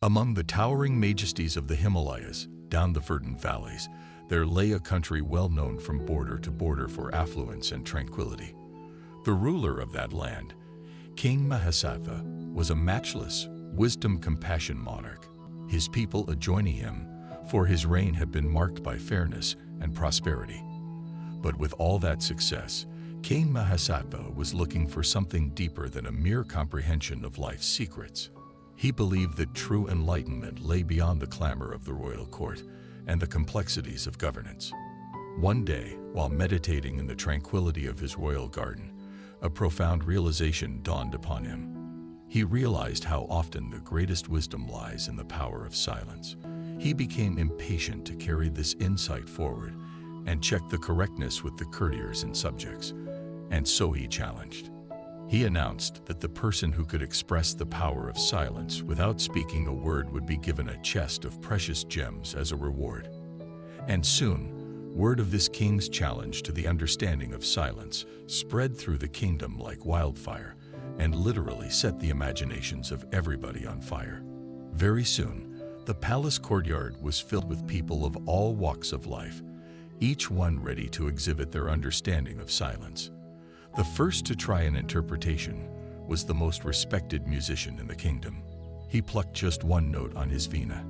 Among the towering majesties of the Himalayas, down the verdant valleys, there lay a country well known from border to border for affluence and tranquility. The ruler of that land, King Mahasattva, was a matchless, wisdom-compassion monarch, his people adjoining him, for his reign had been marked by fairness and prosperity. But with all that success, King Mahasattva was looking for something deeper than a mere comprehension of life's secrets. He believed that true enlightenment lay beyond the clamor of the royal court and the complexities of governance. One day, while meditating in the tranquility of his royal garden, a profound realization dawned upon him. He realized how often the greatest wisdom lies in the power of silence. He became impatient to carry this insight forward and check the correctness with the courtiers and subjects, and so he challenged. He announced that the person who could express the power of silence without speaking a word would be given a chest of precious gems as a reward. And soon, word of this king's challenge to the understanding of silence spread through the kingdom like wildfire and literally set the imaginations of everybody on fire. Very soon, the palace courtyard was filled with people of all walks of life, each one ready to exhibit their understanding of silence. The first to try an interpretation was the most respected musician in the kingdom. He plucked just one note on his veena,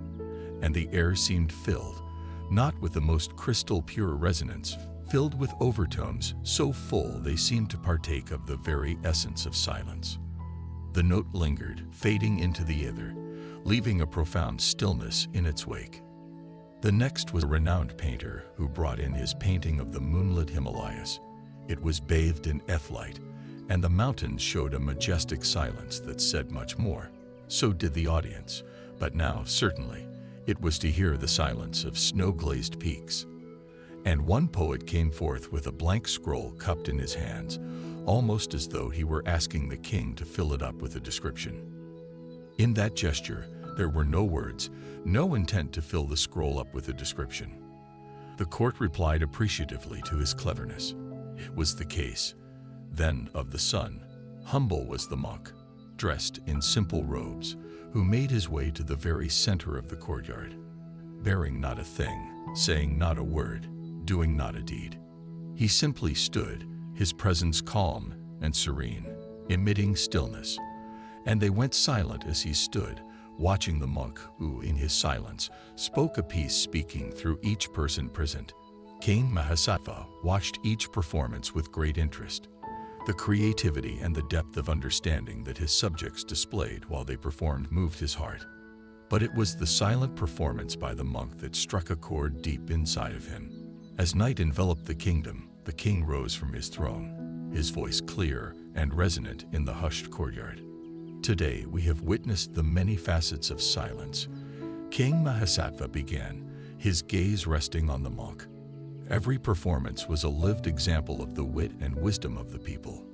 and the air seemed filled, not with the most crystal pure resonance, filled with overtones so full they seemed to partake of the very essence of silence. The note lingered, fading into the ether, leaving a profound stillness in its wake. The next was a renowned painter who brought in his painting of the moonlit Himalayas. It was bathed in ethlight, and the mountains showed a majestic silence that said much more. So did the audience, but now, certainly, it was to hear the silence of snow-glazed peaks. And one poet came forth with a blank scroll cupped in his hands, almost as though he were asking the king to fill it up with a description. In that gesture, there were no words, no intent to fill the scroll up with a description. The court replied appreciatively to his cleverness. It was the case, then, of the sun. Humble was the monk, dressed in simple robes, who made his way to the very center of the courtyard, bearing not a thing, saying not a word, doing not a deed. He simply stood, his presence calm and serene, emitting stillness. And they went silent as he stood, watching the monk who, in his silence, spoke a piece speaking through each person present. King Mahasattva watched each performance with great interest. The creativity and the depth of understanding that his subjects displayed while they performed moved his heart. But it was the silent performance by the monk that struck a chord deep inside of him. As night enveloped the kingdom, the king rose from his throne, his voice clear and resonant in the hushed courtyard. Today we have witnessed the many facets of silence. King Mahasattva began, his gaze resting on the monk. Every performance was a lived example of the wit and wisdom of the people.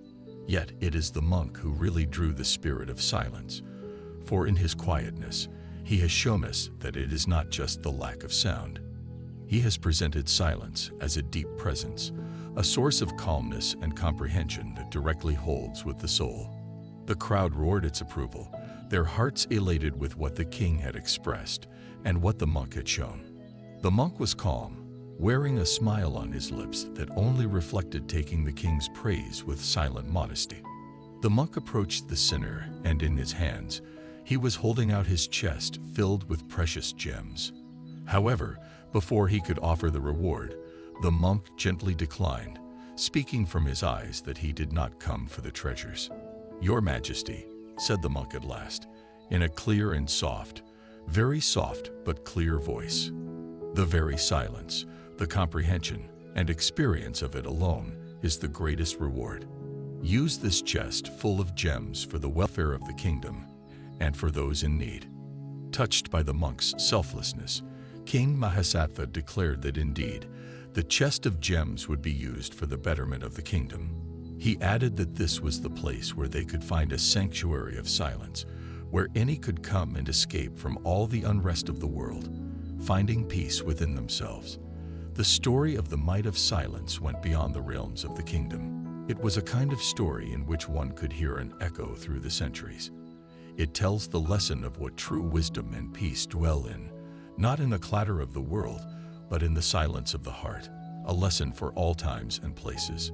Yet it is the monk who really drew the spirit of silence, for in his quietness, he has shown us that it is not just the lack of sound. He has presented silence as a deep presence, a source of calmness and comprehension that directly holds with the soul. The crowd roared its approval, their hearts elated with what the king had expressed and what the monk had shown. The monk was calm, wearing a smile on his lips that only reflected taking the king's praise with silent modesty. The monk approached the sinner, and in his hands, he was holding out his chest filled with precious gems. However, before he could offer the reward, the monk gently declined, speaking from his eyes that he did not come for the treasures. "Your Majesty," said the monk at last, in a clear and soft, very soft but clear voice. The very silence, the comprehension and experience of it alone is the greatest reward. Use this chest full of gems for the welfare of the kingdom and for those in need. Touched by the monk's selflessness, King Mahasattva declared that indeed, the chest of gems would be used for the betterment of the kingdom. He added that this was the place where they could find a sanctuary of silence, where any could come and escape from all the unrest of the world, finding peace within themselves. The story of the might of silence went beyond the realms of the kingdom. It was a kind of story in which one could hear an echo through the centuries. It tells the lesson of what true wisdom and peace dwell in, not in the clatter of the world, but in the silence of the heart, a lesson for all times and places.